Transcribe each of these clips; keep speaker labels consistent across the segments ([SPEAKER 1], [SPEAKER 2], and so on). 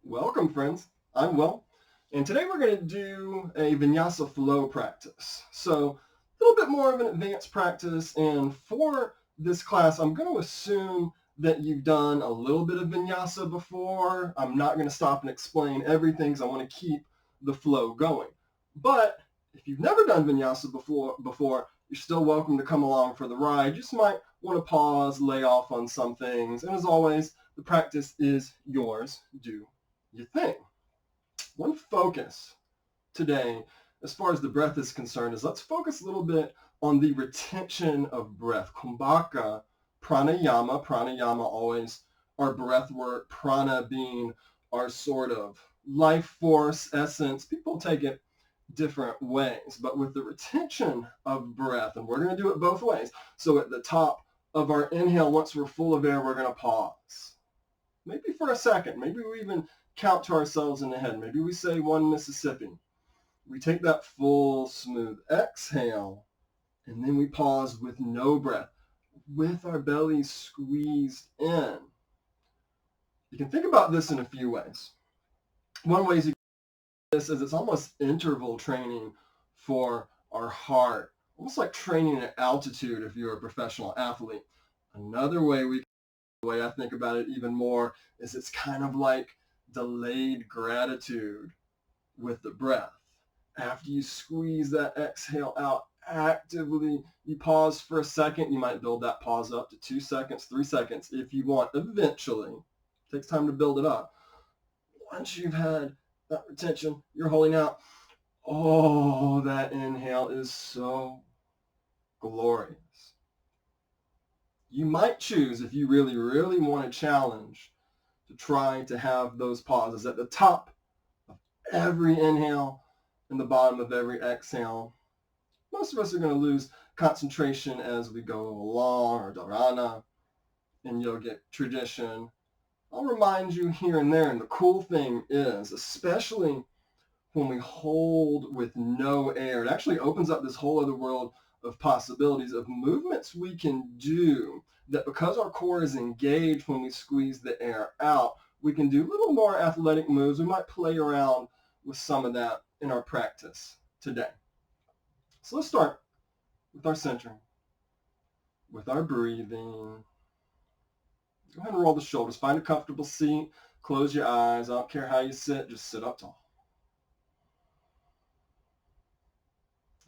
[SPEAKER 1] Welcome, friends. I'm Will, and today we're going to do a Vinyasa flow practice. So a little bit more of an advanced practice, and for this class, I'm going to assume that you've done a little bit of Vinyasa before. I'm not going to stop and explain everything because I want to keep the flow going. But if you've never done Vinyasa before, you're still welcome to come along for the ride. You just might want to pause, lay off on some things, and as always, the practice is yours. Do your thing. One focus today, as far as the breath is concerned, is let's focus a little bit on the retention of breath. Kumbhaka, Pranayama. Pranayama always our breath work. Prana being our sort of life force, essence. People take it different ways, but with the retention of breath, and we're going to do it both ways. So at the top of our inhale, once we're full of air, we're going to pause. Maybe for a second. Maybe we even count to ourselves in the head. Maybe we say 1 Mississippi. We take that full, smooth exhale, and then we pause with no breath, with our belly squeezed in. You can think about this in a few ways. One way is you can this is it's almost interval training for our heart, almost like training at altitude if you're a professional athlete. Another way the way I think about it even more is it's kind of like delayed gratitude with the breath. After you squeeze that exhale out actively, you pause for a second. You might build that pause up to 2 seconds, 3 seconds if you want. Eventually, it takes time to build it up. Once you've had that retention, you're holding out. Oh, that inhale is so glorious. You might choose, if you really, really want a challenge, to try to have those pauses at the top of every inhale and the bottom of every exhale. Most of us are going to lose concentration as we go along, or dharana, in yogic tradition. I'll remind you here and there, and the cool thing is, especially when we hold with no air, it actually opens up this whole other world of possibilities of movements we can do that, because our core is engaged when we squeeze the air out, we can do little more athletic moves. We might play around with some of that in our practice today. So let's start with our centering, with our breathing. Go ahead and roll the shoulders. Find a comfortable seat. Close your eyes. I don't care how you sit. Just sit up tall.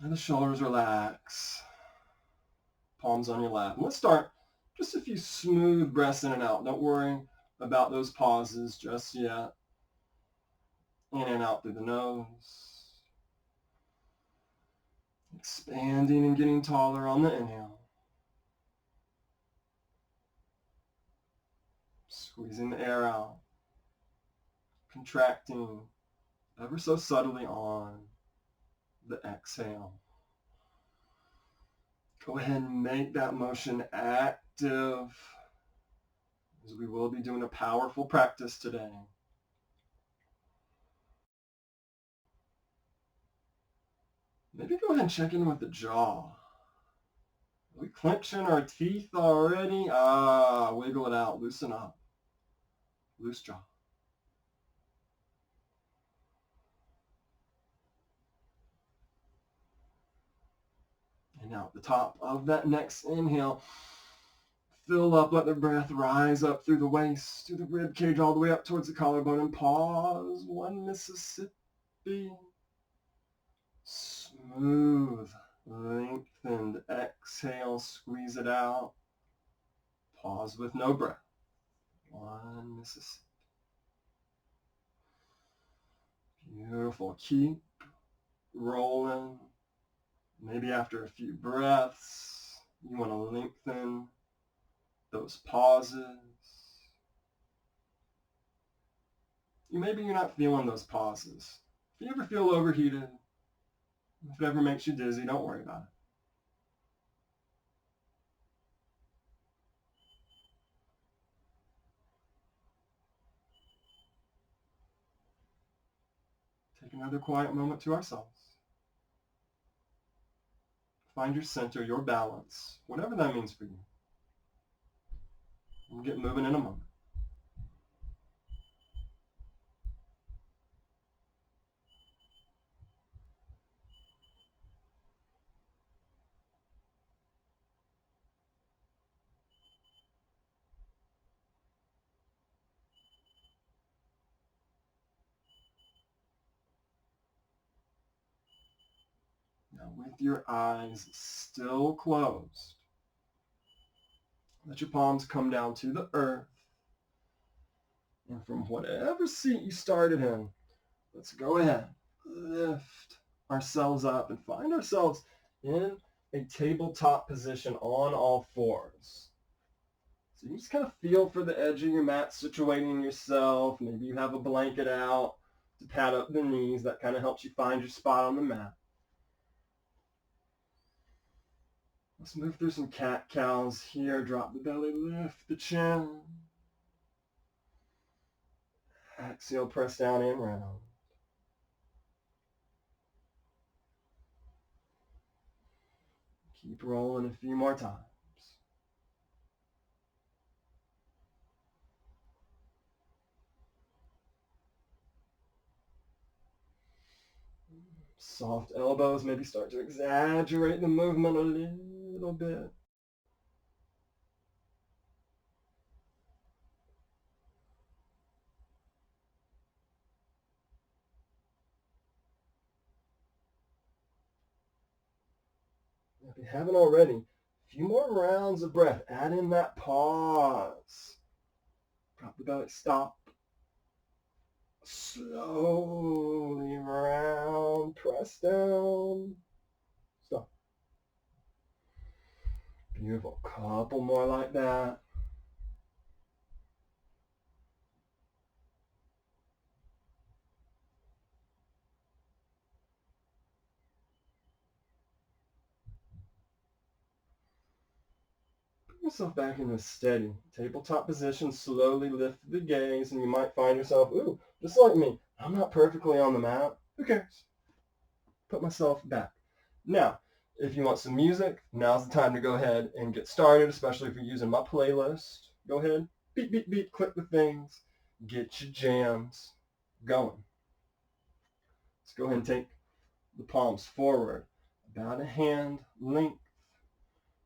[SPEAKER 1] And the shoulders relax. Palms on your lap. And let's start just a few smooth breaths in and out. Don't worry about those pauses just yet. In and out through the nose. Expanding and getting taller on the inhale. Squeezing the air out. Contracting ever so subtly on the exhale. Go ahead and make that motion active, as we will be doing a powerful practice today. Maybe go ahead and check in with the jaw. Are we clenching our teeth already? Wiggle it out, loosen up. Loose jaw. And now at the top of that next inhale, fill up, let the breath rise up through the waist, through the rib cage, all the way up towards the collarbone, and pause. 1 Mississippi. Smooth, lengthened exhale, squeeze it out. Pause with no breath. 1 Mississippi. Beautiful. Keep rolling. Maybe after a few breaths, you want to lengthen those pauses. Maybe you're not feeling those pauses. If you ever feel overheated, if it ever makes you dizzy, don't worry about it. Take another quiet moment to ourselves. Find your center, your balance, whatever that means for you. We'll get moving in a moment. with your eyes still closed. Let your palms come down to the earth. And from whatever seat you started in, let's go ahead, lift ourselves up and find ourselves in a tabletop position on all fours. So you just kind of feel for the edge of your mat, situating yourself. Maybe you have a blanket out to pad up the knees. That kind of helps you find your spot on the mat. Let's move through some cat-cows here. Drop the belly, lift the chin. Exhale, press down and round. Keep rolling a few more times. Soft elbows, maybe start to exaggerate the movement a little bit. If you haven't already, a few more rounds of breath. Add in that pause. Drop the belly, stop. Slowly round, press down. Stop. Beautiful. Couple more like that. Put yourself back in a steady tabletop position. Slowly lift the gaze, and you might find yourself, ooh, just like me, I'm not perfectly on the mat. Who cares? Put myself back. Now, if you want some music, now's the time to go ahead and get started, especially if you're using my playlist. Go ahead, beat, beat, beat, click the things, get your jams going. Let's go ahead and take the palms forward, about a hand length.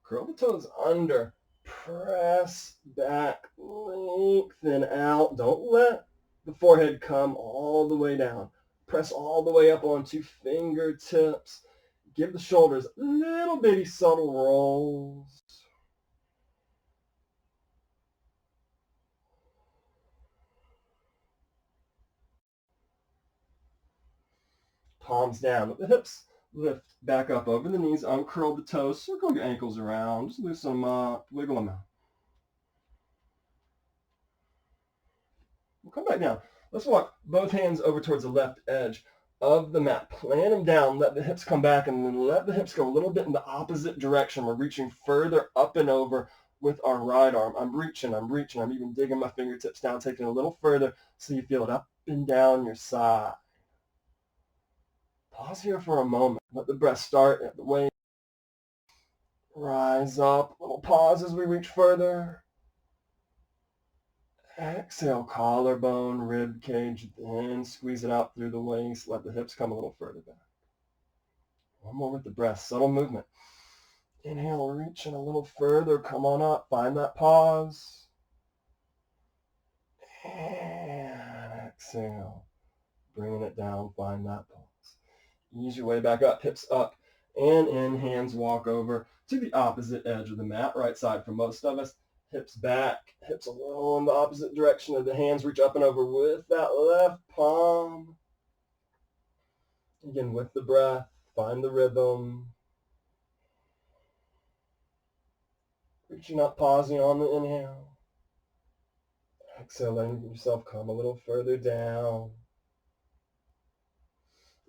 [SPEAKER 1] Curl the toes under, press back, lengthen out. Don't let the forehead come all the way down. Press all the way up onto fingertips. Give the shoulders little bitty subtle rolls. Palms down. Let the hips lift back up over the knees. Uncurl the toes. Circle your ankles around. Just loosen them up. Wiggle them out. We'll come back down. Let's walk both hands over towards the left edge of the mat. Plant them down. Let the hips come back, and then let the hips go a little bit in the opposite direction. We're reaching further up and over with our right arm. I'm reaching. I'm even digging my fingertips down, taking a little further so you feel it up and down your side. Pause here for a moment. Let the breath start at the waist. Rise up. Little pause as we reach further. Exhale, collarbone, rib cage, then squeeze it out through the waist. Let the hips come a little further back. One more with the breath. Subtle movement. Inhale, reaching a little further. Come on up. Find that pause. And exhale. Bringing it down. Find that pause. Ease your way back up. Hips up. And in. Hands walk over to the opposite edge of the mat. Right side for most of us. Hips back, hips a little in the opposite direction of the hands. Reach up and over with that left palm. Again, with the breath, find the rhythm. Reaching up, pausing on the inhale. Exhale, letting yourself come a little further down.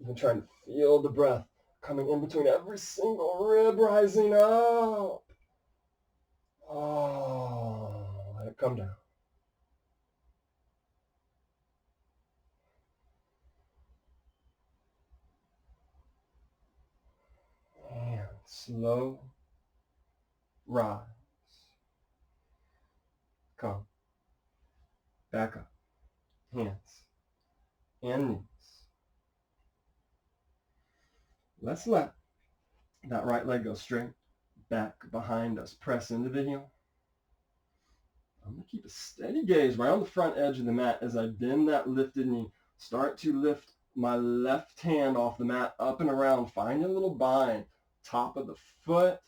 [SPEAKER 1] Even trying to feel the breath coming in between every single rib, rising up. Oh, let it come down. And slow rise. Come. Back up. Hands and knees. Let's let that right leg go straight back behind us. Press into the heel. I'm going to keep a steady gaze right on the front edge of the mat as I bend that lifted knee. Start to lift my left hand off the mat, up and around. Find a little bind. top of the foot,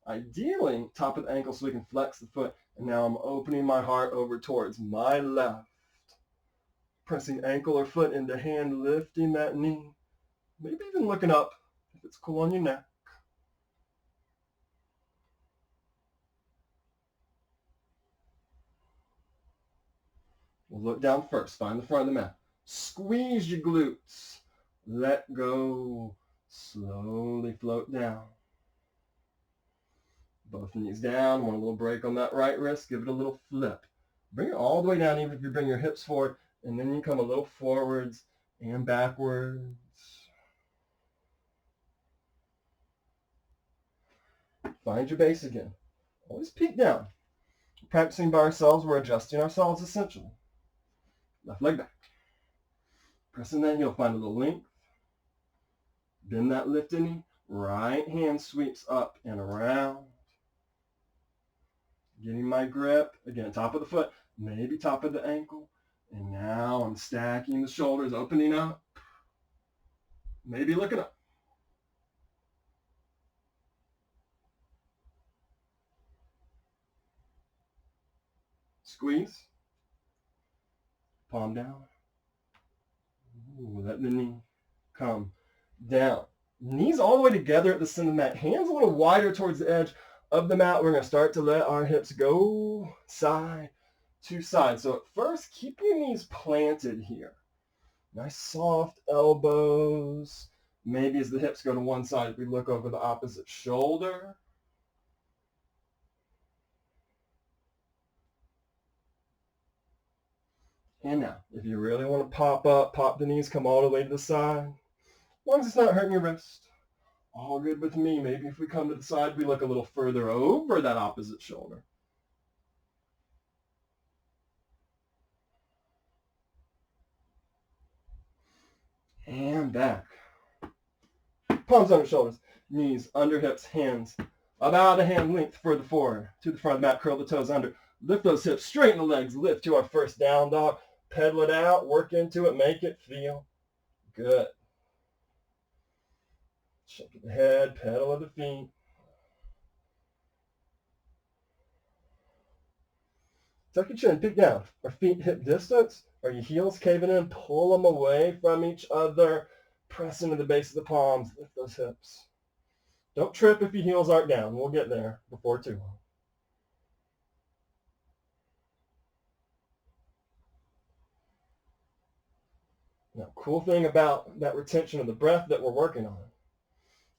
[SPEAKER 1] ideally top of the ankle so we can flex the foot. And now I'm opening my heart over towards my left. Pressing ankle or foot into hand, lifting that knee. Maybe even looking up if it's cool on your neck. We'll look down first. Find the front of the mat. Squeeze your glutes. Let go. Slowly float down. Both knees down. Want a little break on that right wrist. Give it a little flip. Bring it all the way down, even if you bring your hips forward. And then you come a little forwards and backwards. Find your base again. Always peek down. Practicing by ourselves, we're adjusting ourselves essentially. Left leg back. Pressing that heel, find a little length. Bend that lifted knee. Right hand sweeps up and around. Getting my grip. Again, top of the foot, maybe top of the ankle. And now I'm stacking the shoulders, opening up. Maybe looking up. Squeeze. Palm down. Ooh, let the knee come down. Knees all the way together at the center of the mat. Hands a little wider towards the edge of the mat. We're going to start to let our hips go side to side. So at first, keep your knees planted here. Nice soft elbows. Maybe as the hips go to one side, we look over the opposite shoulder. And now, if you really want to pop up, pop the knees, come all the way to the side. As long as it's not hurting your wrist. All good with me. Maybe if we come to the side, we look a little further over that opposite shoulder. And back. Palms under shoulders, knees under hips, hands about a hand length further forward to the front of the mat. Curl the toes under. Lift those hips, straighten the legs, lift to our first down dog. Pedal it out, work into it, make it feel good. Shake the head, pedal of the feet. Tuck your chin, peek down. Are feet hip distance? Are your heels caving in? Pull them away from each other. Press into the base of the palms. Lift those hips. Don't trip if your heels aren't down. We'll get there before too long. Now, cool thing about that retention of the breath that we're working on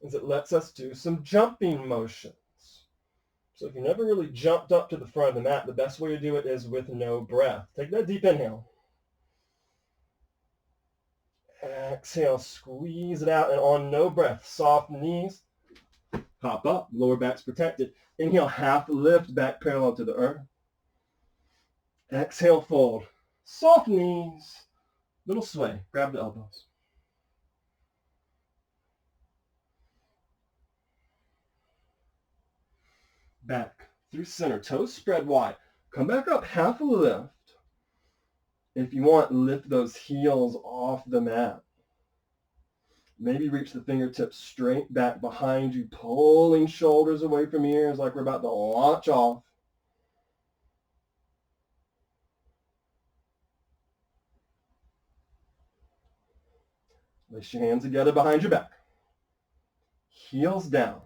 [SPEAKER 1] is it lets us do some jumping motions. So if you never really jumped up to the front of the mat, the best way to do it is with no breath. Take that deep inhale. Exhale, squeeze it out, and on no breath, soft knees, pop up, lower back's protected. Inhale, half lift, back parallel to the earth. Exhale, fold. Soft knees, little sway, grab the elbows. Back through center, toes spread wide. Come back up, half a lift. If you want, lift those heels off the mat. Maybe reach the fingertips straight back behind you, pulling shoulders away from ears like we're about to launch off. Place your hands together behind your back. Heels down.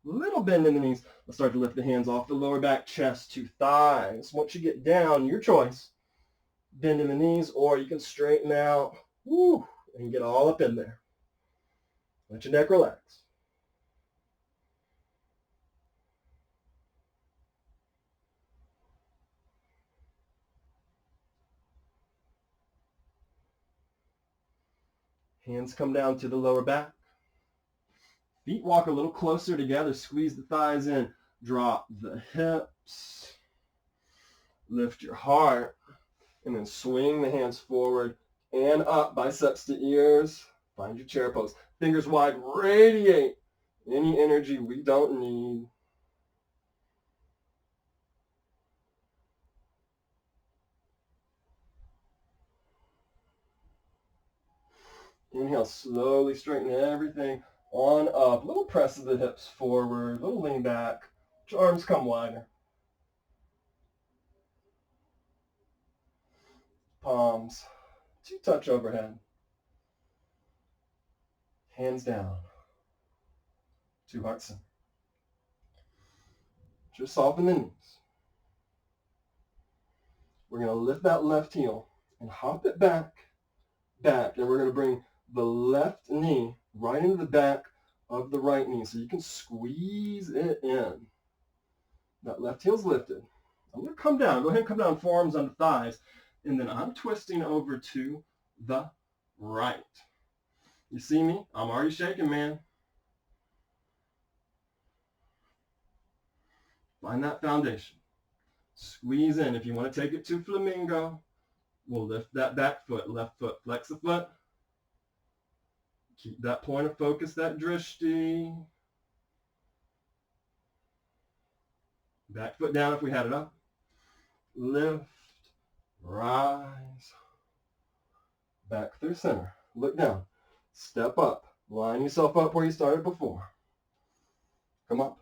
[SPEAKER 1] Little bend in the knees. Let's start to lift the hands off the lower back, chest to thighs. Once you get down, your choice. Bend in the knees, or you can straighten out and get all up in there. Let your neck relax. Hands come down to the lower back. Feet walk a little closer together. Squeeze the thighs in. Drop the hips. Lift your heart. And then swing the hands forward and up, biceps to ears. Find your chair pose. Fingers wide, radiate any energy we don't need. Inhale, slowly straighten everything On up. Little press of the hips forward. Little lean back. Your arms come wider. Palms to touch overhead. Hands down to heart center. Just soften the knees. We're going to lift that left heel and hop it back. And we're going to bring the left knee right into the back of the right knee so you can squeeze it in. That left heel's lifted. I'm going to come down. Go ahead and come down, forearms under thighs. And then I'm twisting over to the right. You see me? I'm already shaking, man. Find that foundation. Squeeze in. If you want to take it to flamingo, we'll lift that back foot. Left foot, flex the foot. Keep that point of focus, that drishti. Back foot down if we had it up. Lift, rise, back through center. Look down. Step up. Line yourself up where you started before. Come up.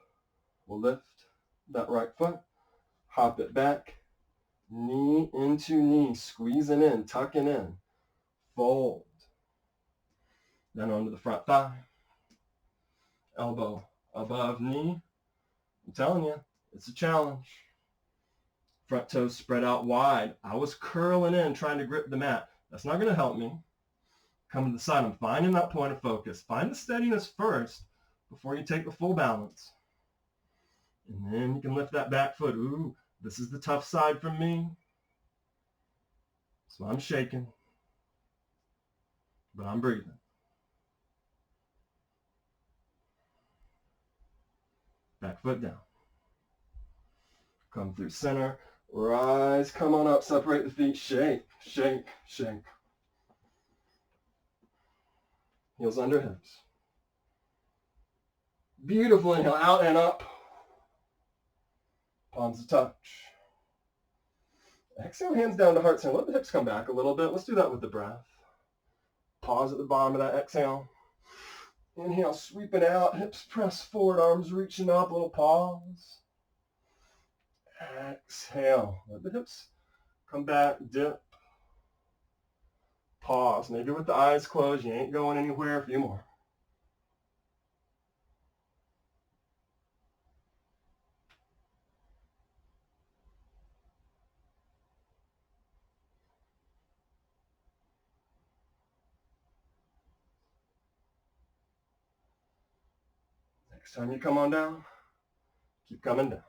[SPEAKER 1] We'll lift that right foot. Hop it back. Knee into knee. Squeezing in. Tucking in. Fold. Then onto the front thigh. Elbow above knee. I'm telling you, it's a challenge. Front toes spread out wide. I was curling in, trying to grip the mat. That's not going to help me. Come to the side. I'm finding that point of focus. Find the steadiness first before you take the full balance. And then you can lift that back foot. Ooh, this is the tough side for me. So I'm shaking, but I'm breathing. Back foot down. Come through center. Rise. Come on up. Separate the feet. Shake, shake, shake. Heels under hips. Beautiful. Inhale out and up. Palms to touch. Exhale, hands down to heart center. Let the hips come back a little bit. Let's do that with the breath. Pause at the bottom of that exhale. Inhale, sweep it out. Hips press forward, arms reaching up. A little pause. Exhale. Let the hips come back. Dip. Pause. Maybe with the eyes closed. You ain't going anywhere. A few more. Next time you come on down, keep coming down.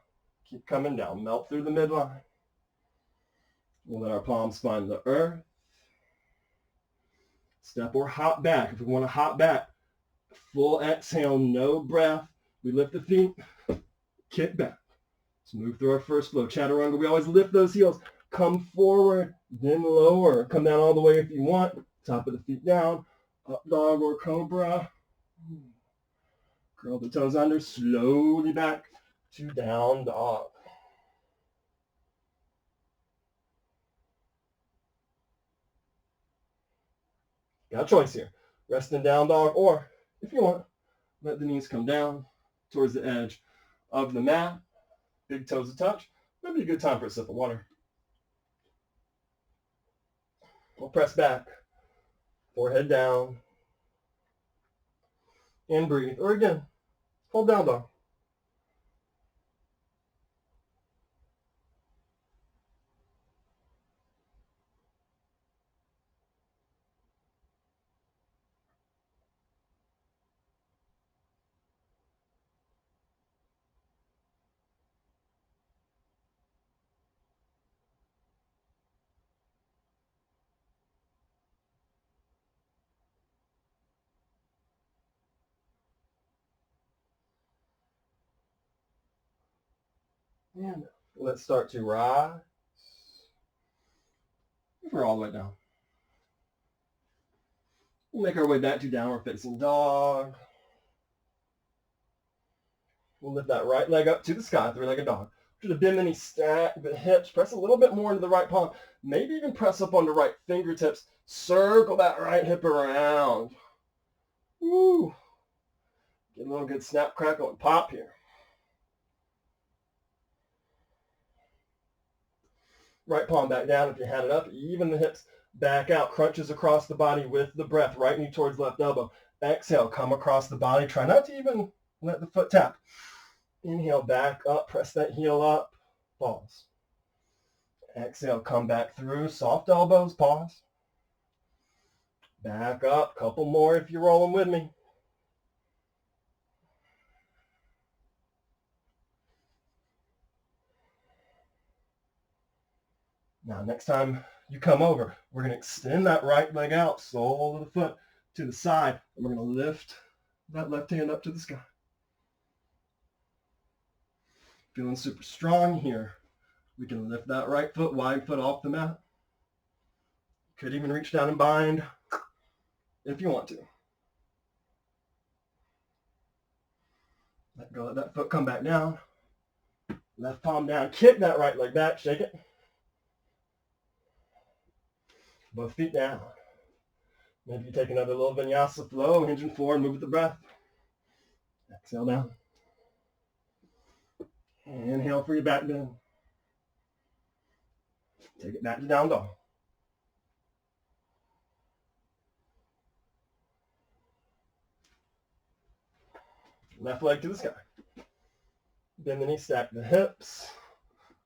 [SPEAKER 1] Keep coming down. Melt through the midline. We'll let our palms find the earth. Step or hop back. If we want to hop back, full exhale, no breath. We lift the feet, kick back. Let's move through our first flow. Chaturanga, we always lift those heels. Come forward, then lower. Come down all the way if you want. Top of the feet down. Up dog or cobra. Curl the toes under. Slowly back to down dog. Got a choice here. Rest in down dog, or if you want, let the knees come down towards the edge of the mat. Big toes to touch. Might be a good time for a sip of water. We'll press back. Forehead down. And breathe. Or again, hold down dog. And let's start to rise. We're all the way down. We'll make our way back to downward facing dog. We'll lift that right leg up to the sky, three-legged dog. To the bend the knee, stack the hips. Press a little bit more into the right palm. Maybe even press up on the right fingertips. Circle that right hip around. Woo. Get a little good snap, crackle, and pop here. Right palm back down if you had it up. Even the hips back out. Crunches across the body with the breath. Right knee towards left elbow. Exhale, come across the body. Try not to even let the foot tap. Inhale, back up. Press that heel up. Pause. Exhale, come back through. Soft elbows. Pause. Back up. Couple more if you're rolling with me. Now, next time you come over, we're going to extend that right leg out, sole of the foot to the side, and we're going to lift that left hand up to the sky. Feeling super strong here. We can lift that right foot, wide foot off the mat. Could even reach down and bind if you want to. Let go, let that foot come back down. Left palm down, kick that right leg back, shake it. Both feet down. Maybe you take another little vinyasa flow, hinging forward, move with the breath. Exhale down. Inhale for your back bend. Take it back to down dog. Left leg to the sky. Bend the knee, stack the hips.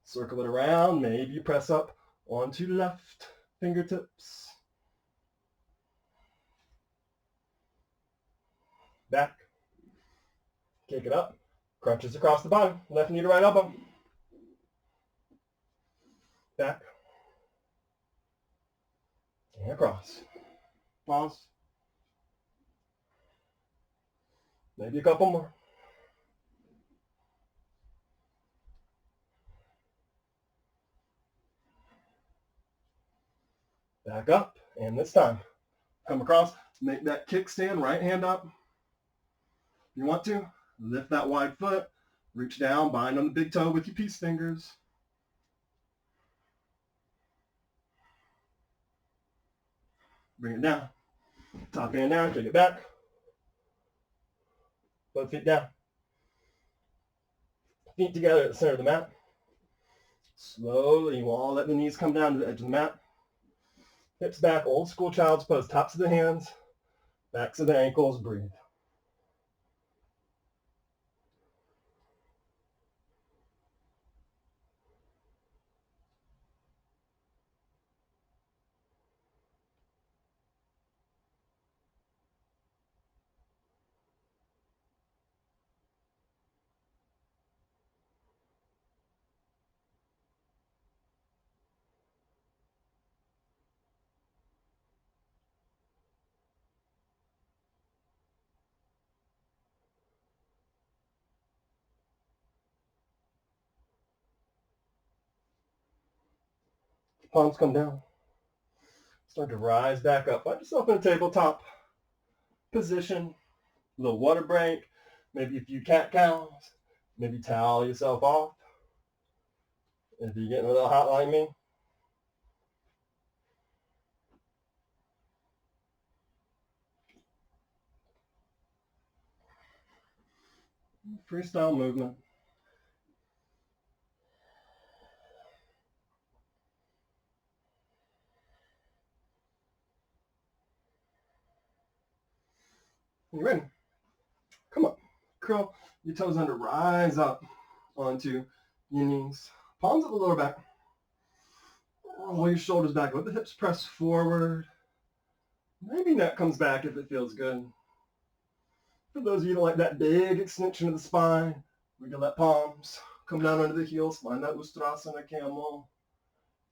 [SPEAKER 1] Circle it around. Maybe you press up onto left fingertips. Back. Kick it up. Crunches across the body. Left knee to right elbow. Back. And across. Pause. Maybe a couple more. Back up. And this time, come across. Make that kickstand. Right hand up. If you want to, lift that wide foot. Reach down. Bind on the big toe with your peace fingers. Bring it down. Top hand down. Take it back. Both feet down. Feet together at the center of the mat. Slowly, you want to let the knees come down to the edge of the mat. Hips back, old school child's pose. Tops of the hands, backs of the ankles. Breathe. Palms come down. Start to rise back up. Find yourself in a tabletop position. A little water break. Maybe a few cat cows. Maybe towel yourself off. If you're getting a little hot like me. Freestyle movement. You ready? Come on. Curl your toes under. Rise up onto your knees. Palms at the lower back. Roll your shoulders back. Let the hips press forward. Maybe neck comes back if it feels good. For those of you who don't like that big extension of the spine, we can let palms come down under the heels. Find that Ustrasana camel.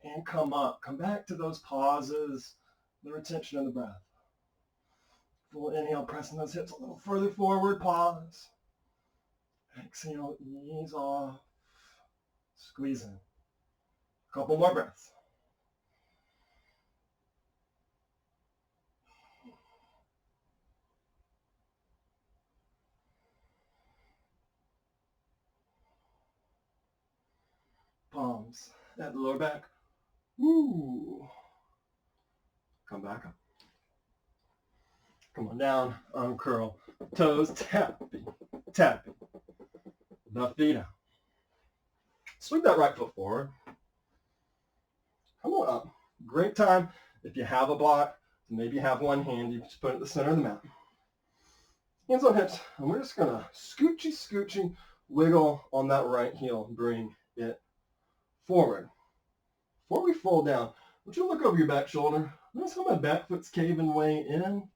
[SPEAKER 1] And come up. Come back to those pauses. The retention of the breath. Full inhale, pressing those hips a little further forward. Pause. Exhale, ease off. Squeeze in. A couple more breaths. Palms at the lower back. Woo. Come back up. Come on down, arm curl, toes tapping. tapping the feet out. Sweep that right foot forward. Come on up. Great time if you have a block, maybe you have one hand, you just put it at the center of the mat. Hands on hips, and we're just going to scoochy wiggle on that right heel. Bring it forward. Before we fold down, I want you to look over your back shoulder. Notice how my back foot's caving way in.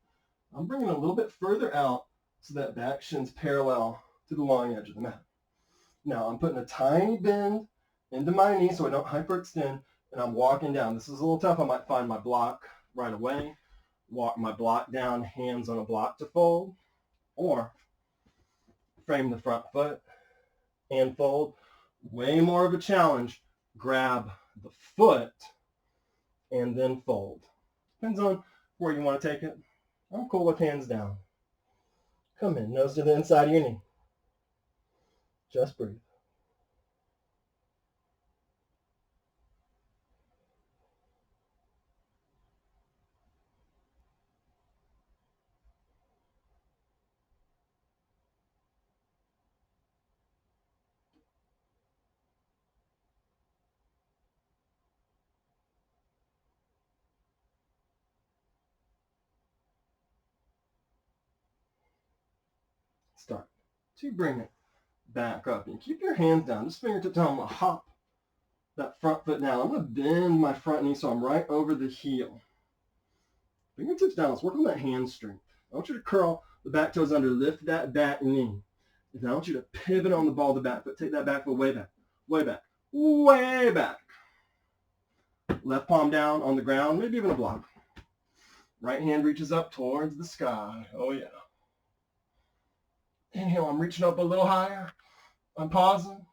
[SPEAKER 1] I'm bringing it a little bit further out so that back shin's parallel to the long edge of the mat. Now I'm putting a tiny bend into my knee so I don't hyperextend, and I'm walking down. This is a little tough. I might find my block right away, walk my block down, hands on a block to fold, or frame the front foot and fold. Way more of a challenge. Grab the foot and then fold. Depends on where you want to take it. I'm cool with hands down. Come in, nose to the inside of your knee. Just breathe. Start to bring it back up. And keep your hands down. Just fingertip down. I'm going to hop that front foot down. I'm going to bend my front knee so I'm right over the heel. Fingertips down. Let's work on that hand strength. I want you to curl the back toes under. Lift that back knee. And I want you to pivot on the ball of the back foot. Take that back foot way back, way back, way back. Left palm down on the ground, maybe even a block. Right hand reaches up towards the sky. Oh, yeah. Inhale, I'm reaching up a little higher. I'm pausing.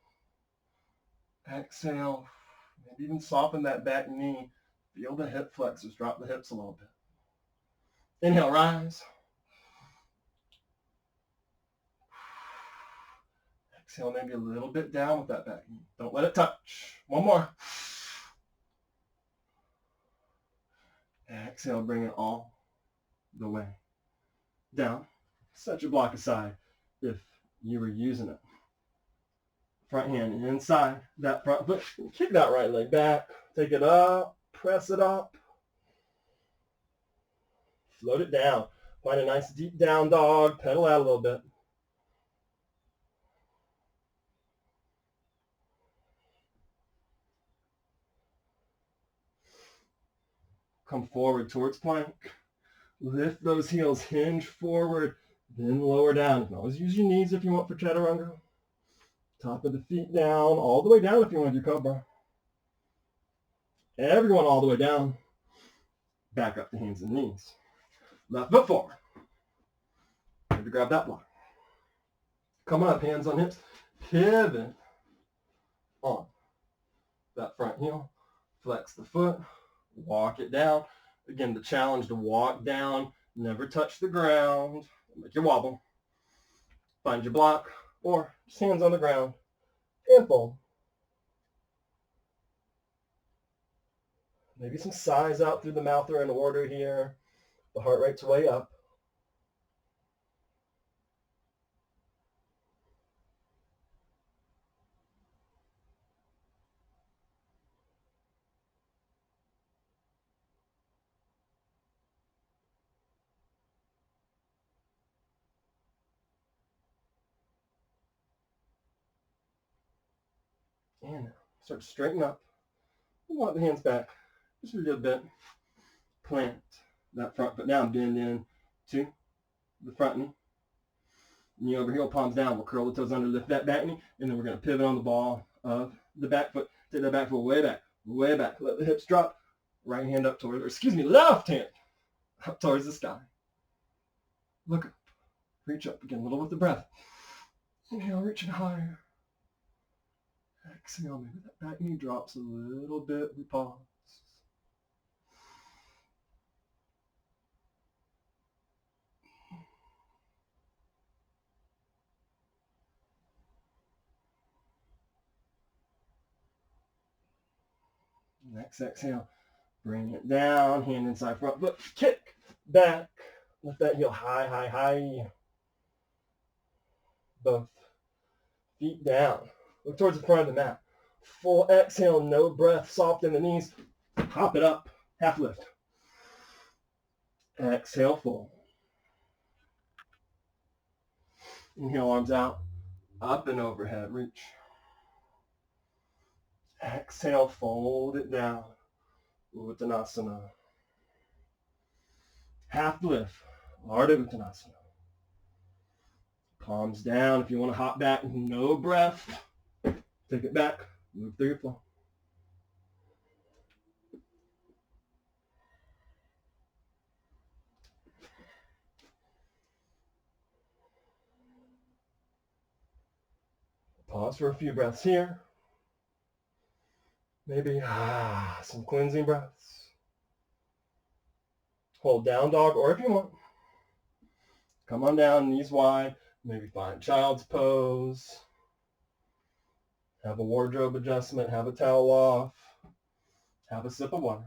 [SPEAKER 1] Exhale. Maybe even soften that back knee. Feel the hip flexors. Drop the hips a little bit. Inhale, rise. Exhale, maybe a little bit down with that back knee. Don't let it touch. One more. Exhale, bring it all the way down. Set your block aside if you were using it. Front hand inside that front foot. Kick that right leg back. Take it up. Press it up. Float it down. Find a nice deep down dog. Pedal out a little bit. Come forward towards plank. Lift those heels. Hinge forward. Then lower down. You can always use your knees if you want for chaturanga. Top of the feet down. All the way down if you want to do cobra. Everyone all the way down. Back up to hands and knees. Left foot forward. Ready to grab that block. Come up, hands on hips. Pivot on that front heel. Flex the foot. Walk it down. Again, the challenge to walk down. Never touch the ground. Make you wobble. Find your block or just hands on the ground and fold. Maybe some sighs out through the mouth are in order here. The heart rate's way up. And start to straighten up. Walk the hands back just a little bit. Plant that front foot down. Bend in to the front knee. Knee over heel, palms down. We'll curl the toes under, lift that back knee, and then we're going to pivot on the ball of the back foot. Take that back foot way back, way back. Let the hips drop. Right hand up towards, or excuse me, left hand up towards the sky. Look up. Reach up again, a little with the breath. Inhale, reaching higher. Exhale, maybe that back knee drops a little bit. We pause. Next exhale, bring it down, hand inside front foot, kick back, lift that heel high, high, high. Both feet down. Look towards the front of the mat. Full exhale, no breath, soft in the knees. Hop it up, half lift. Exhale, full. Inhale, arms out, up and overhead, reach. Exhale, fold it down. Uttanasana. Half lift, Ardha Uttanasana. Palms down. If you want to hop back, no breath. Take it back, move through your flow. Pause for a few breaths here. Maybe some cleansing breaths. Hold down dog, or if you want, come on down, knees wide. Maybe find child's pose. Have a wardrobe adjustment, have a towel off. Have a sip of water.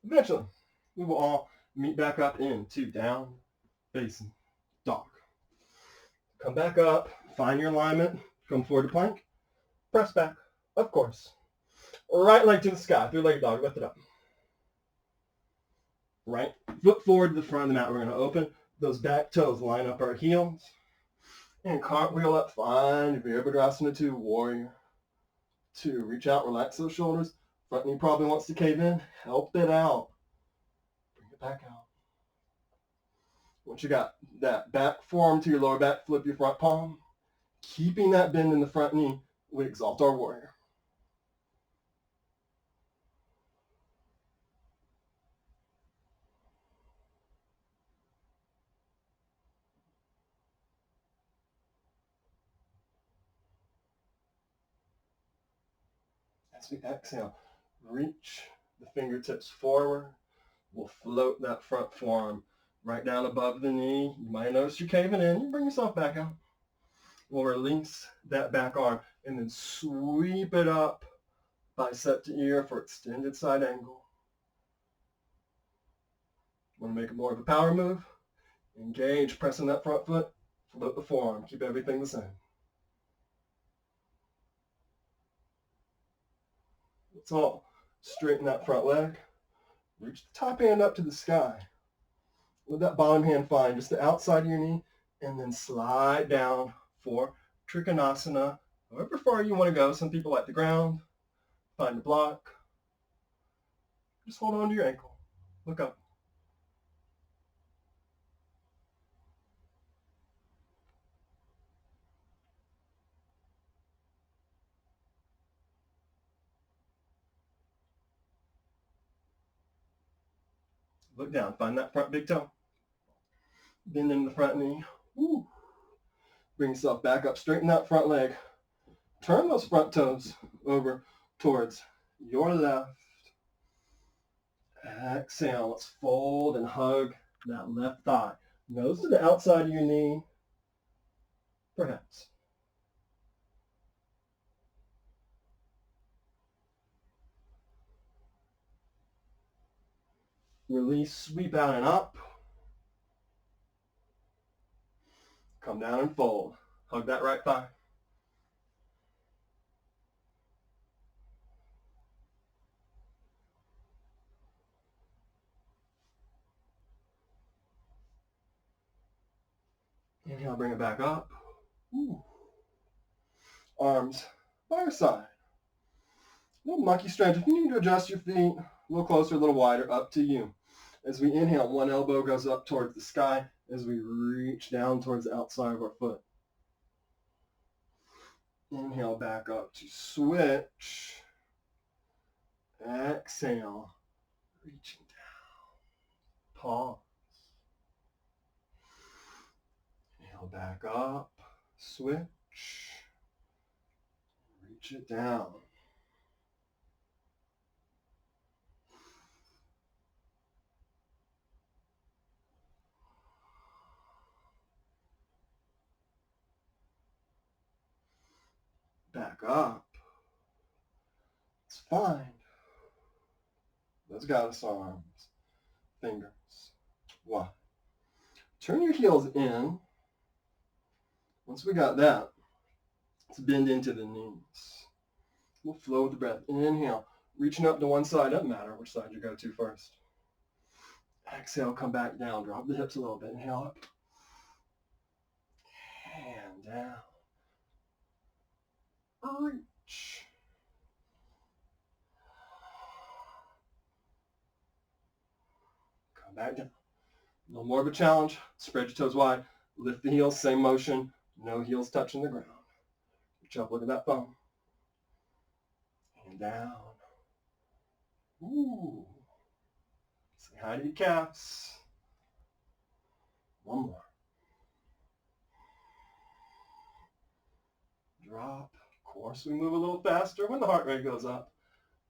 [SPEAKER 1] Eventually, we will all meet back up into down facing dog. Come back up, find your alignment, come forward to plank, press back, of course. Right leg to the sky, three-legged dog, lift it up. Right foot forward to the front of the mat. We're going to open those back toes, line up our heels, and cartwheel up, find Virabhadrasana 2, warrior 2. Reach out, relax those shoulders. Front knee probably wants to cave in. Help it out. Bring it back out. Once you got that back forearm to your lower back, flip your front palm. Keeping that bend in the front knee, we exalt our warrior. As we exhale, reach the fingertips forward. We'll float that front forearm right down above the knee. You might notice you're caving in. You bring yourself back out. We'll release that back arm and then sweep it up, bicep to ear for extended side angle. Want to make it more of a power move? Engage, pressing that front foot, float the forearm. Keep everything the same. Let's all straighten that front leg. Reach the top hand up to the sky. Let that bottom hand find just the outside of your knee, and then slide down for Trikonasana. However far you want to go. Some people like the ground. Find a block. Just hold on to your ankle. Look up. Look down. Find that front big toe. Bend in the front knee. Woo. Bring yourself back up. Straighten that front leg. Turn those front toes over towards your left. Exhale. Let's fold and hug that left thigh. Nose to the outside of your knee. Perhaps. Release, sweep out and up. Come down and fold. Hug that right thigh. Inhale, bring it back up. Ooh. Arms by your side. Little monkey stretch. If you need to adjust your feet a little closer, a little wider, up to you. As we inhale, one elbow goes up towards the sky as we reach down towards the outside of our foot. Inhale, back up to switch. Exhale, reaching down. Pause. Inhale, back up. Switch. Reach it down. up. Let's find those goddess arms, fingers. One. Turn your heels in. Once we got that, let's bend into the knees. We'll flow with the breath. Inhale, reaching up to one side. Doesn't matter which side you go to first. Exhale, come back down. Drop the hips a little bit. Inhale up. And down. Reach. Come back down. A little more of a challenge. Spread your toes wide. Lift the heels, same motion. No heels touching the ground. Reach up, look at that thumb. And down. Ooh. Say hi to your calves. One more. Drop. Of course, we move a little faster when the heart rate goes up,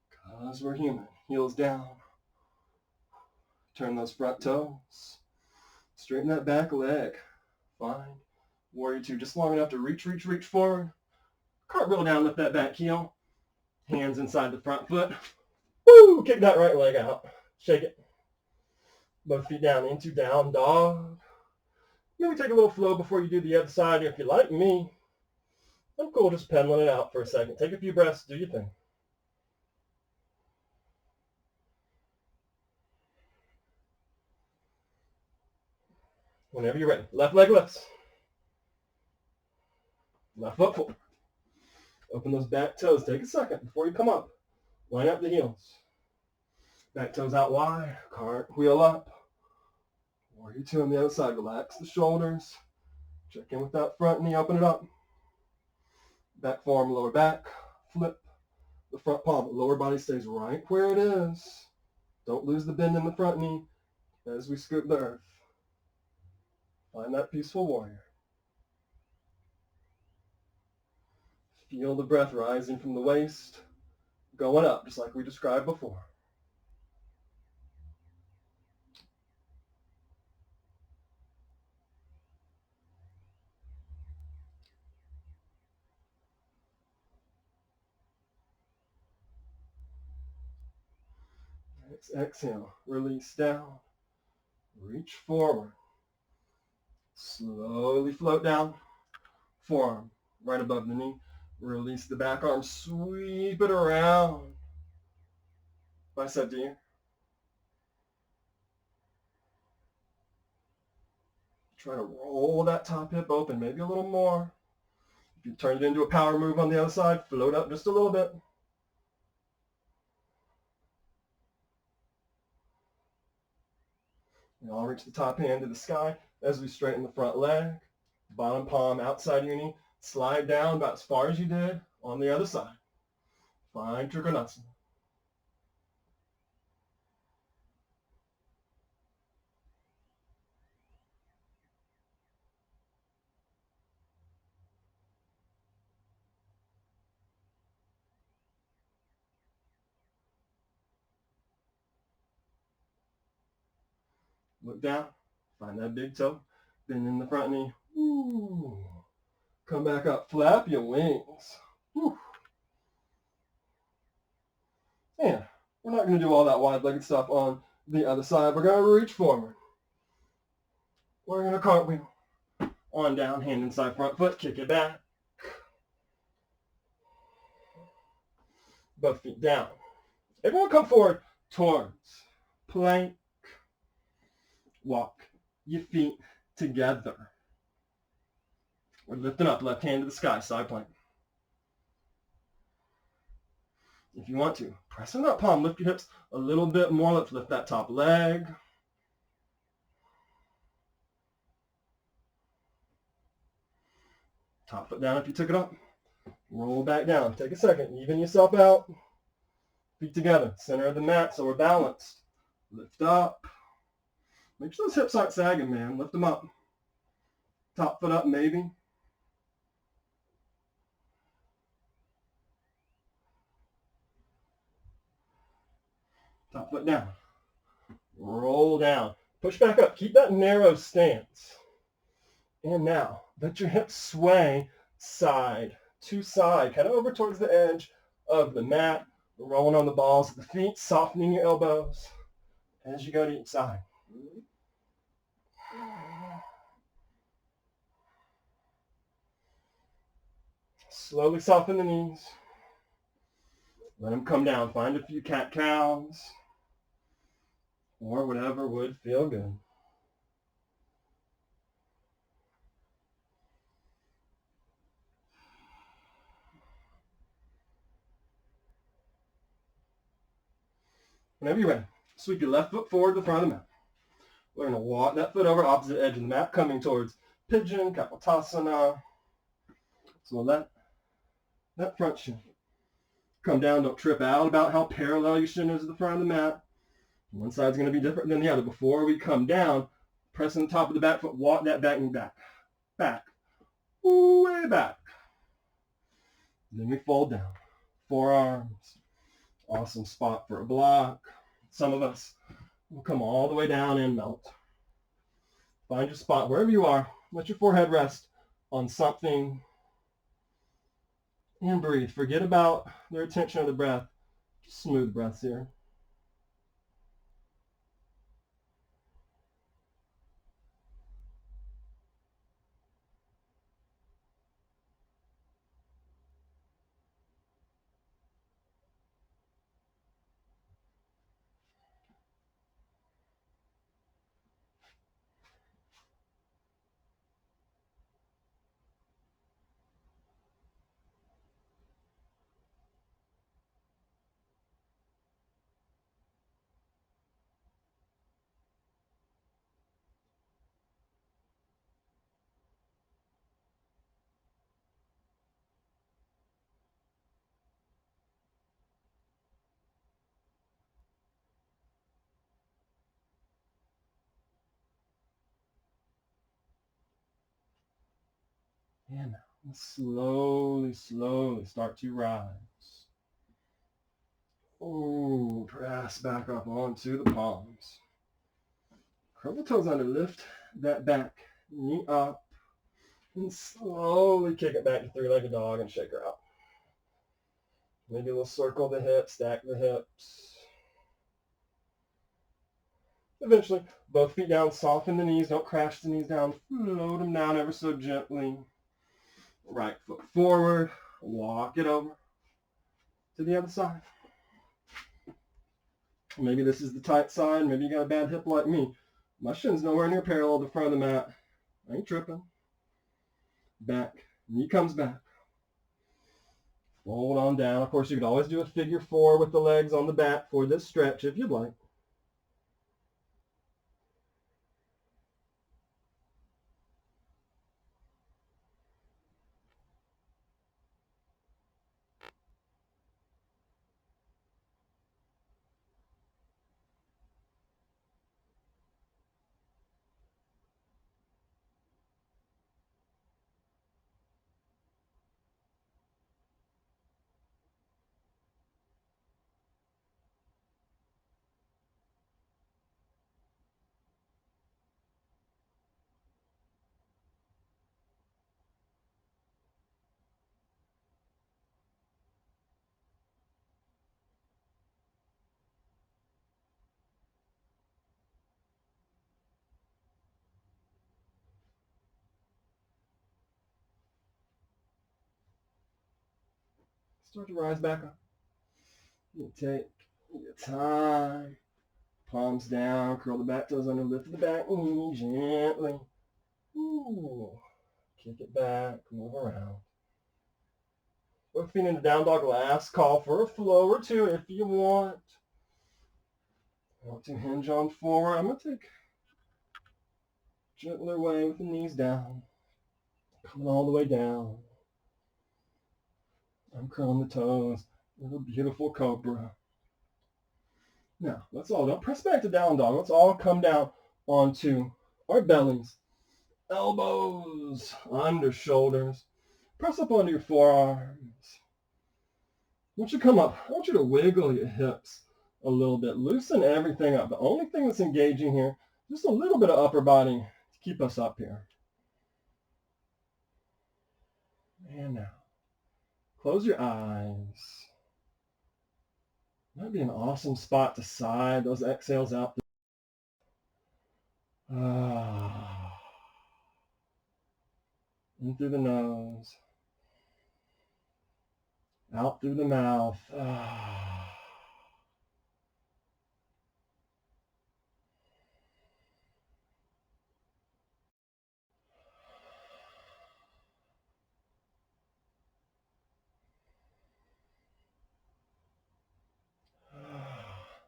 [SPEAKER 1] because we're human. Heels down. Turn those front toes. Straighten that back leg. Find warrior two, just long enough to reach forward. Cartwheel down, lift that back heel. Hands inside the front foot. Woo! Kick that right leg out. Shake it. Both feet down into down dog. Maybe take a little flow before you do the other side. If you're like me, I'm cool just pedaling it out for a second. Take a few breaths. Do your thing. Whenever you're ready. Left leg lifts. Left foot forward. Open those back toes. Take a second before you come up. Line up the heels. Back toes out wide. Cartwheel up. Warrior two on the other side. Relax the shoulders. Check in with that front knee. Open it up. Back forearm, lower back. Flip the front palm. Lower body stays right where it is. Don't lose the bend in the front knee as we scoop the earth. Find that peaceful warrior. Feel the breath rising from the waist, going up, just like we described before. Next exhale, release down, reach forward. Slowly float down, forearm right above the knee. Release the back arm, sweep it around. Bicep to ear. Try to roll that top hip open, maybe a little more. If you turn it into a power move on the other side, float up just a little bit. And I'll reach the top hand to the sky as we straighten the front leg. Bottom palm outside your knee. Slide down about as far as you did on the other side. Find Trikonasana. Look down. Find that big toe. Bend in the front knee. Ooh. Come back up. Flap your wings. Whew. And we're not going to do all that wide-legged stuff on the other side. We're going to reach forward. We're going to cartwheel. On down, hand inside front foot. Kick it back. Both feet down. Everyone come forward towards plank. Walk your feet together. We're lifting up, left hand to the sky, side plank. If you want to, press in that palm, lift your hips a little bit more. Let's lift that top leg. Top foot down if you took it up. Roll back down. Take a second, even yourself out. Feet together, center of the mat so we're balanced. Lift up. Make sure those hips aren't sagging, man. Lift them up. Top foot up, maybe. Top foot down. Roll down. Push back up. Keep that narrow stance. And now, let your hips sway side to side, kind of over towards the edge of the mat. Rolling on the balls of the feet, softening your elbows as you go to each side. Slowly soften the knees. Let them come down. Find a few cat-cows or whatever would feel good. Whenever you're ready, sweep your left foot forward to the front of the mat. We're going to walk that foot over opposite edge of the mat, coming towards pigeon, kapotasana. So we'll let that front shin come down. Don't trip out about how parallel your shin is to the front of the mat. One side's going to be different than the other. Before we come down, pressing the top of the back foot, walk that back knee back. Back. Way back. Then we fold down. Forearms. Awesome spot for a block. Some of us will come all the way down and melt. Find your spot wherever you are. Let your forehead rest on something. And breathe. Forget about the retention of the breath. Just smooth breaths here. And now, slowly, slowly start to rise. Oh, press back up onto the palms. Curl the toes under, lift that back knee up, and slowly kick it back to three-legged dog and shake her out. Maybe we'll circle the hips, stack the hips. Eventually, both feet down, soften the knees, don't crash the knees down, float them down ever so gently. Right foot forward, walk it over to the other side. Maybe this is the tight side, maybe you got a bad hip like me. My shin's nowhere near parallel to the front of the mat. I ain't tripping. Back, knee comes back. Fold on down. Of course, you could always do a figure four with the legs on the back for this stretch if you'd like. Start to rise back up. You take your time. Palms down, curl the back toes under, lift the back knee gently. Ooh. Kick it back, move around. Both feet into down dog. Last call for a flow or two if you want. Want to hinge on forward. I'm going to take gentler way with the knees down. Coming all the way down. I'm curling the toes. Little beautiful cobra. Now, let's all, don't press back to down dog. Let's all come down onto our bellies. Elbows under shoulders. Press up onto your forearms. Once you come up, I want you to wiggle your hips a little bit. Loosen everything up. The only thing that's engaging here, just a little bit of upper body to keep us up here. And now, Close your eyes. Might be an awesome spot to sigh those exhales out. In through the nose, out through the mouth.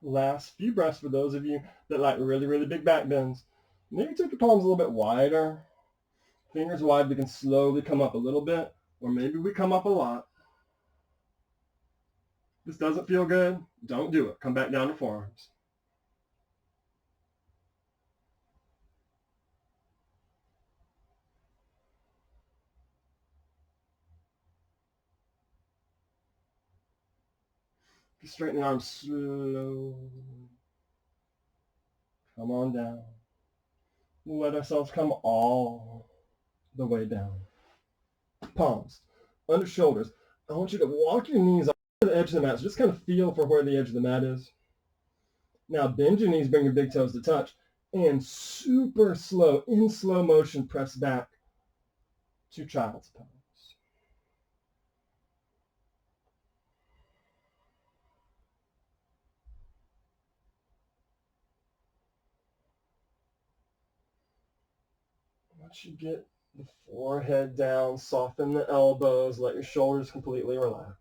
[SPEAKER 1] Last few breaths for those of you that like really, really big back bends. Maybe take the palms a little bit wider. Fingers wide, we can slowly come up a little bit, or maybe we come up a lot. If this doesn't feel good, don't do it. Come back down to forearms. Straighten the arms slowly. Come on down. Let ourselves come all the way down. Palms under shoulders. I want you to walk your knees off the edge of the mat. So just kind of feel for where the edge of the mat is. Now bend your knees, bring your big toes to touch, and super slow, in slow motion, press back to child's pose. Once you get the forehead down, soften the elbows, let your shoulders completely relax.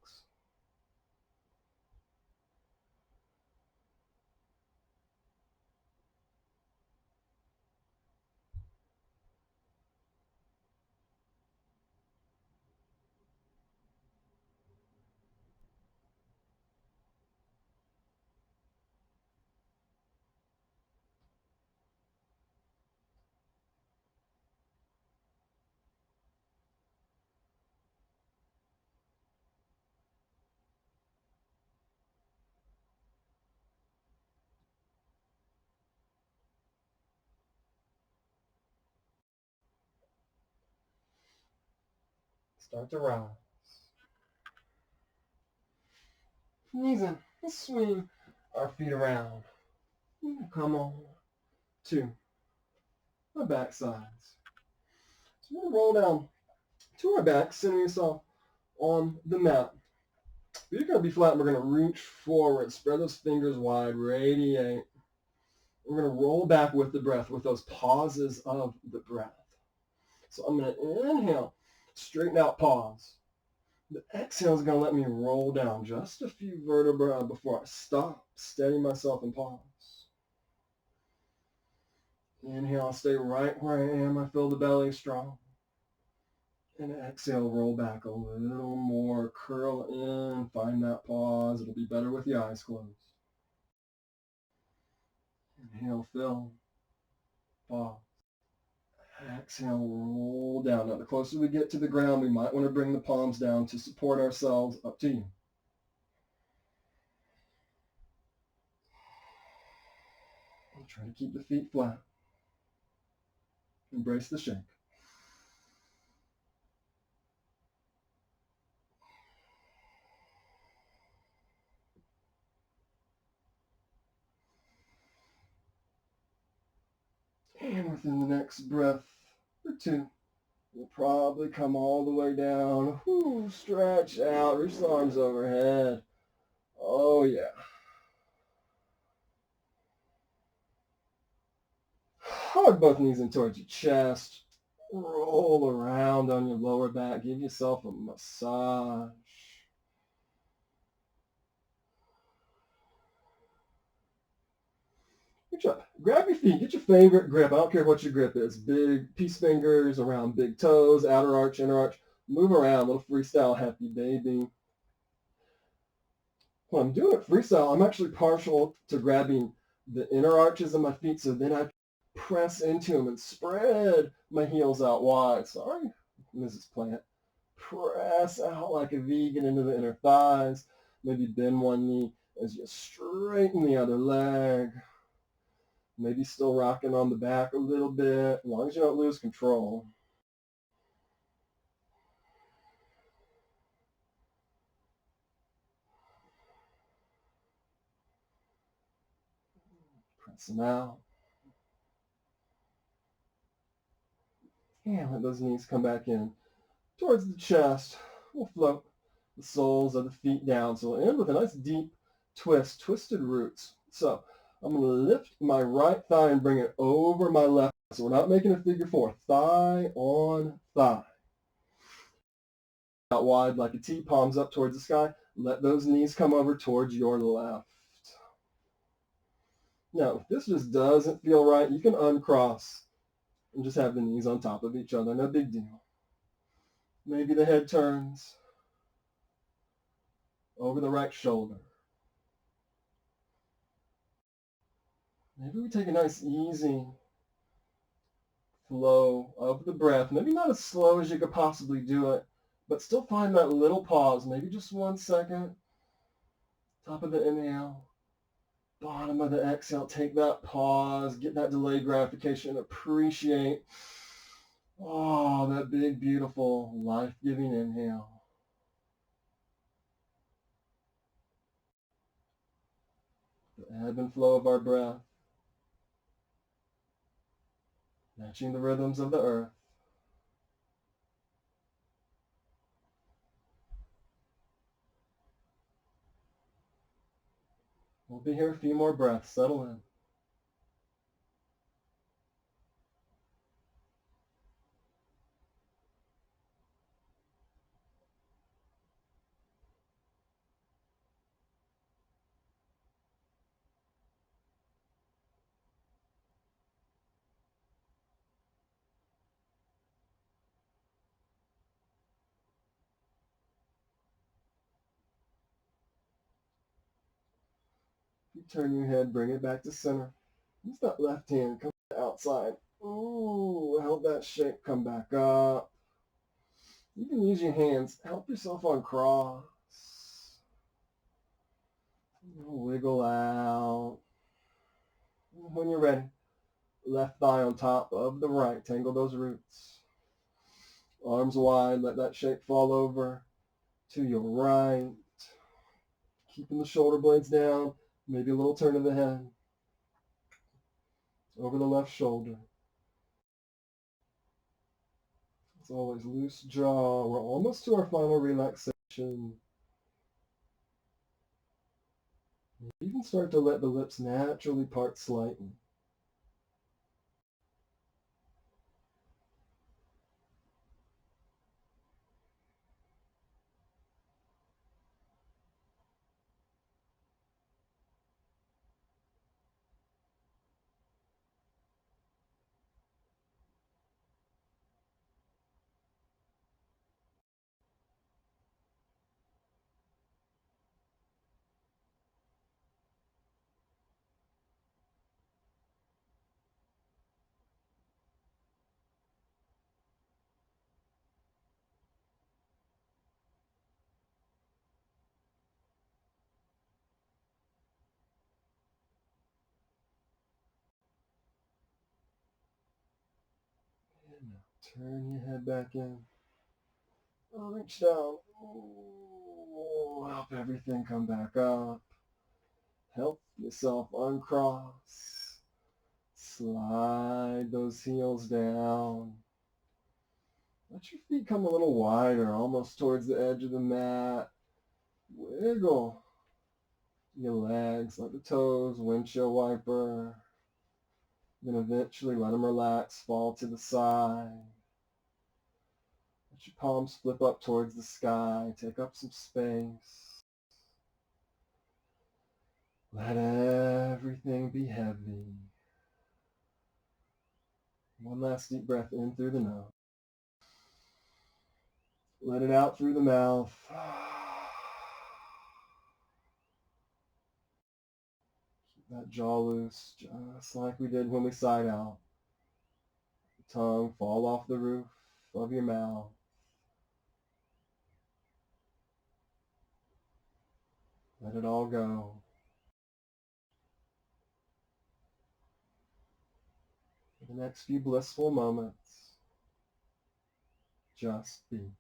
[SPEAKER 1] Start to rise. Knees in. Let's swing our feet around. Come on. To our back sides. So we're going to roll down to our back, center yourself on the mat. You're going to be flat. We're going to reach forward. Spread those fingers wide. Radiate. We're going to roll back with the breath, with those pauses of the breath. So I'm going to inhale, straighten out, pause. The exhale is going to let me roll down just a few vertebrae before I stop, steady myself, and pause. Inhale, stay right where I am. I feel the belly strong. And exhale, roll back a little more. Curl in, find that pause. It'll be better with the eyes closed. Inhale, fill. Pause. Exhale, roll down. Now, the closer we get to the ground, we might want to bring the palms down to support ourselves. Up to you. And try to keep the feet flat. Embrace the shake. And within the next breath or two, we'll probably come all the way down. Whew, stretch out, reach the arms overhead. Oh yeah. Hug both knees in towards your chest. Roll around on your lower back. Give yourself a massage. Grab your feet. Get your favorite grip. I don't care what your grip is. Big peace fingers around big toes, outer arch, inner arch. Move around. Little freestyle happy baby. When I'm doing it freestyle, I'm actually partial to grabbing the inner arches of my feet, so then I press into them and spread my heels out wide. Sorry, Mrs. Plant. Press out like a vegan into the inner thighs. Maybe bend one knee as you straighten the other leg. Maybe still rocking on the back a little bit, as long as you don't lose control. Some out. And let those knees come back in towards the chest. We'll float the soles of the feet down. So we'll end with a nice deep twist, twisted roots. So I'm going to lift my right thigh and bring it over my left. So we're not making a figure four. Thigh on thigh. Out wide like a T, palms up towards the sky. Let those knees come over towards your left. Now, if this just doesn't feel right, you can uncross and just have the knees on top of each other. No big deal. Maybe the head turns over the right shoulder. Maybe we take a nice easy flow of the breath. Maybe not as slow as you could possibly do it, but still find that little pause. Maybe just 1 second. Top of the inhale. Bottom of the exhale. Take that pause. Get that delayed gratification. Appreciate that big, beautiful, life-giving inhale. The ebb and flow of our breath. Matching the rhythms of the earth. We'll be here a few more breaths. Settle in. You turn your head, bring it back to center. Use that left hand, come to the outside. Ooh, help that shape come back up. You can use your hands. Help yourself uncross. Wiggle out. When you're ready, left thigh on top of the right. Tangle those roots. Arms wide. Let that shape fall over to your right. Keeping the shoulder blades down. Maybe a little turn of the head. Over the left shoulder. As always, loose jaw. We're almost to our final relaxation. You can start to let the lips naturally part slightly. And now turn your head back in. Reach down. Help everything come back up. Help yourself uncross. Slide those heels down. Let your feet come a little wider, almost towards the edge of the mat. Wiggle your legs, let the toes, windshield wiper. Then eventually let them relax, fall to the side. Let your palms flip up towards the sky. Take up some space. Let everything be heavy. One last deep breath in through the nose. Let it out through the mouth. Keep that jaw loose, just like we did when we sighed out. The tongue fall off the roof of your mouth. Let it all go. For the next few blissful moments, just be.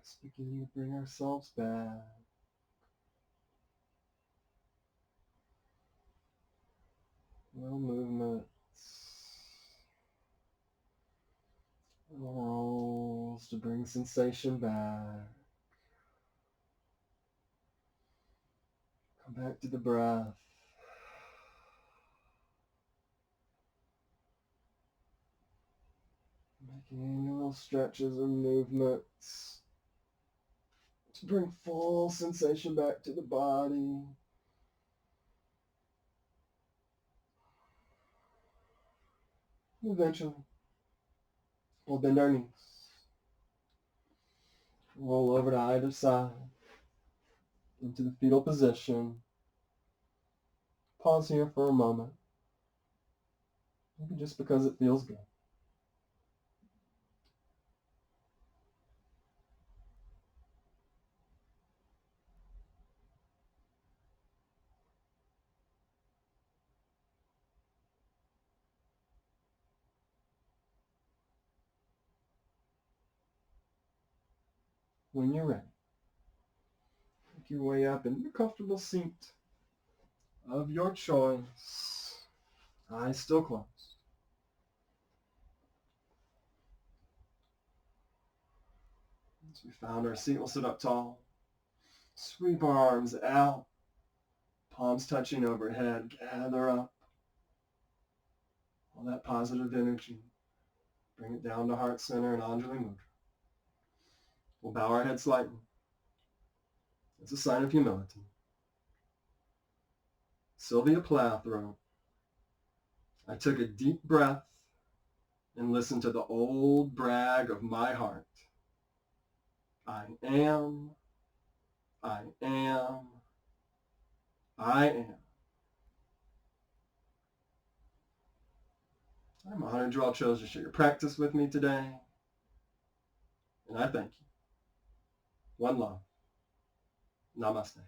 [SPEAKER 1] Just beginning to bring ourselves back. Little movements. Little rolls to bring sensation back. Come back to the breath. Making little stretches and movements to bring full sensation back to the body. Eventually, we'll bend our knees. Roll over to either side into the fetal position. Pause here for a moment. Maybe just because it feels good. When you're ready, make your way up into a comfortable seat of your choice. Eyes still closed. Once we found our seat, we'll sit up tall. Sweep our arms out. Palms touching overhead. Gather up all that positive energy. Bring it down to heart center and Anjali Mudra. We'll bow our head slightly. It's a sign of humility. Sylvia Plath wrote, I took a deep breath and listened to the old brag of my heart. I am, I am, I am. I'm honored you all chose to share your practice with me today, and I thank you. One love. Namaste.